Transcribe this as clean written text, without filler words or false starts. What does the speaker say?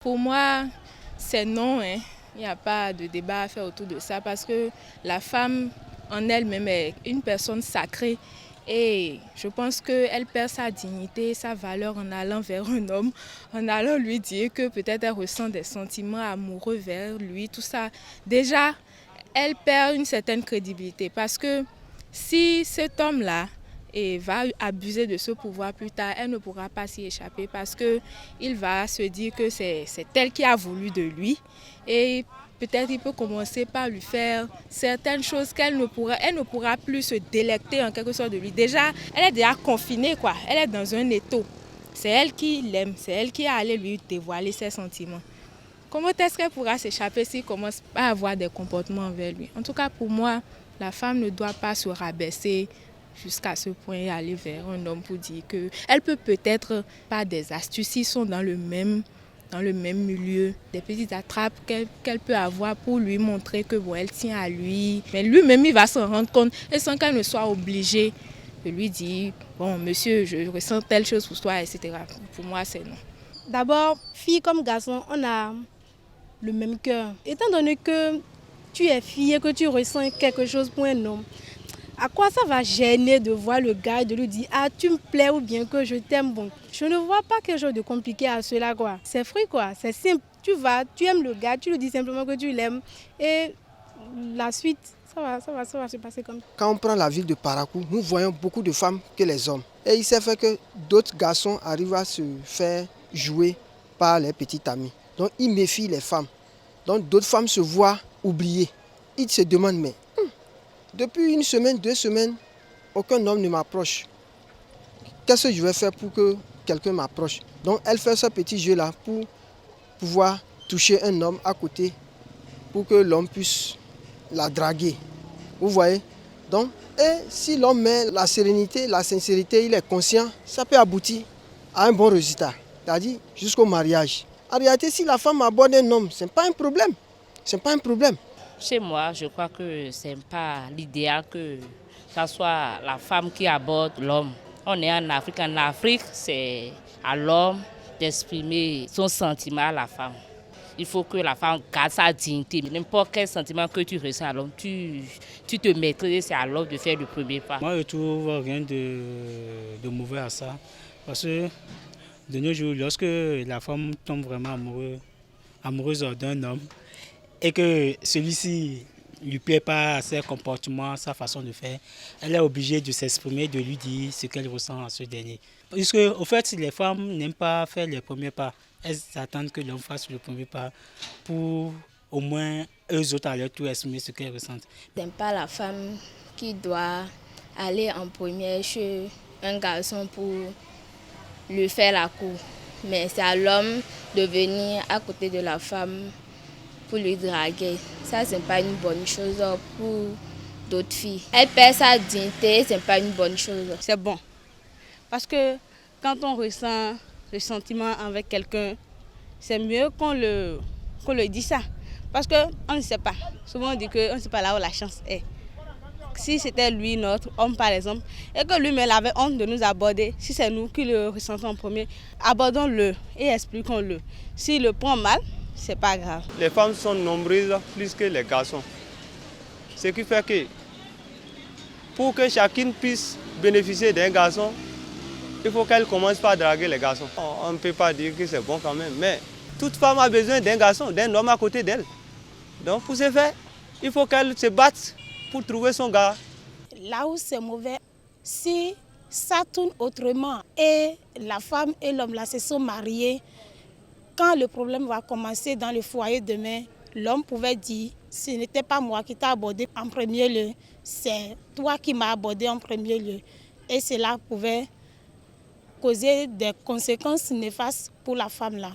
Pour moi, c'est non, hein. Il n'y a pas de débat à faire autour de ça parce que la femme en elle-même est une personne sacrée et je pense qu'elle perd sa dignité, sa valeur en allant vers un homme, en allant lui dire que peut-être elle ressent des sentiments amoureux vers lui, tout ça. Déjà, elle perd une certaine crédibilité parce que si cet homme-là va abuser de ce pouvoir plus tard, elle ne pourra pas s'y échapper parce qu'il va se dire que c'est elle qui a voulu de lui et peut-être il peut commencer par lui faire certaines choses elle ne pourra plus se délecter en quelque sorte de lui. Déjà, elle est déjà confinée, quoi. Elle est dans un étau. C'est elle qui l'aime, c'est elle qui a allé lui dévoiler ses sentiments. Comment est-ce qu'elle pourra s'échapper s'il commence à avoir des comportements envers lui? En tout cas, pour moi, la femme ne doit pas se rabaisser jusqu'à ce point et aller vers un homme pour dire qu'elle peut peut-être, par des astuces, s'ils sont dans le même milieu, des petites attrapes qu'elle peut avoir pour lui montrer que bon, elle tient à lui. Mais lui-même, il va s'en rendre compte et sans qu'elle ne soit obligée de lui dire « Bon, monsieur, je ressens telle chose pour toi, etc. » Pour moi, c'est non. D'abord, fille comme garçon, on a le même cœur. Étant donné que tu es fille et que tu ressens quelque chose pour un homme, à quoi ça va gêner de voir le gars et de lui dire « Ah, tu me plais ou bien que je t'aime ?» Bon, je ne vois pas quelque chose de compliqué à cela, quoi. C'est free, quoi. C'est simple. Tu aimes le gars, tu lui dis simplement que tu l'aimes et la suite, ça va se passer comme ça. Quand on prend la ville de Parakou, nous voyons beaucoup de femmes que les hommes. Et il s'est fait que d'autres garçons arrivent à se faire jouer par les petites amies. Donc ils méfient les femmes. Donc d'autres femmes se voient oubliées. Ils se demandent, mais depuis une semaine, 2 semaines, aucun homme ne m'approche. Qu'est-ce que je vais faire pour que quelqu'un m'approche? Donc elle fait ce petit jeu-là pour pouvoir toucher un homme à côté, pour que l'homme puisse la draguer. Vous voyez? Donc, et si l'homme met la sérénité, la sincérité, il est conscient, ça peut aboutir à un bon résultat. C'est-à-dire jusqu'au mariage. En réalité, si la femme aborde un homme, ce n'est pas un problème. C'est pas un problème. Chez moi, je crois que ce n'est pas l'idéal que ce soit la femme qui aborde l'homme. On est en Afrique. En Afrique, c'est à l'homme d'exprimer son sentiment à la femme. Il faut que la femme garde sa dignité. N'importe quel sentiment que tu ressens à l'homme, tu te maîtrises, c'est à l'homme de faire le premier pas. Moi, je trouve rien de mauvais à ça. Parce que de nos jours, lorsque la femme tombe vraiment amoureuse d'un homme, et que celui-ci ne lui plaît pas ses comportements, sa façon de faire, elle est obligée de s'exprimer, de lui dire ce qu'elle ressent à ce dernier. Parce que, au fait, les femmes n'aiment pas faire les premiers pas. Elles attendent que l'homme fasse le premier pas pour au moins eux autres à leur tour exprimer ce qu'elles ressentent. Ce n'est pas la femme qui doit aller en première chez un garçon pour lui faire la cour. Mais c'est à l'homme de venir à côté de la femme pour lui draguer. Ça, ce n'est pas une bonne chose pour d'autres filles. Elle perd sa dignité, ce n'est pas une bonne chose. C'est bon. Parce que quand on ressent le sentiment avec quelqu'un, c'est mieux qu'on le dise ça. Parce qu'on ne sait pas. Souvent on dit qu'on ne sait pas là où la chance est. Si c'était lui, notre homme par exemple, et que lui-même avait honte de nous aborder, si c'est nous qui le ressentons en premier, abordons-le et expliquons-le. S'il le prend mal, c'est pas grave. Les femmes sont nombreuses plus que les garçons. Ce qui fait que pour que chacune puisse bénéficier d'un garçon, il faut qu'elle commence par draguer les garçons. On ne peut pas dire que c'est bon quand même, mais toute femme a besoin d'un garçon, d'un homme à côté d'elle. Donc pour ce faire, il faut qu'elle se batte pour trouver son gars. Là où c'est mauvais, si ça tourne autrement et la femme et l'homme là se sont mariés, quand le problème va commencer dans le foyer demain, l'homme pouvait dire « ce n'était pas moi qui t'ai abordé en premier lieu, c'est toi qui m'as abordé en premier lieu ». Et cela pouvait causer des conséquences néfastes pour la femme là.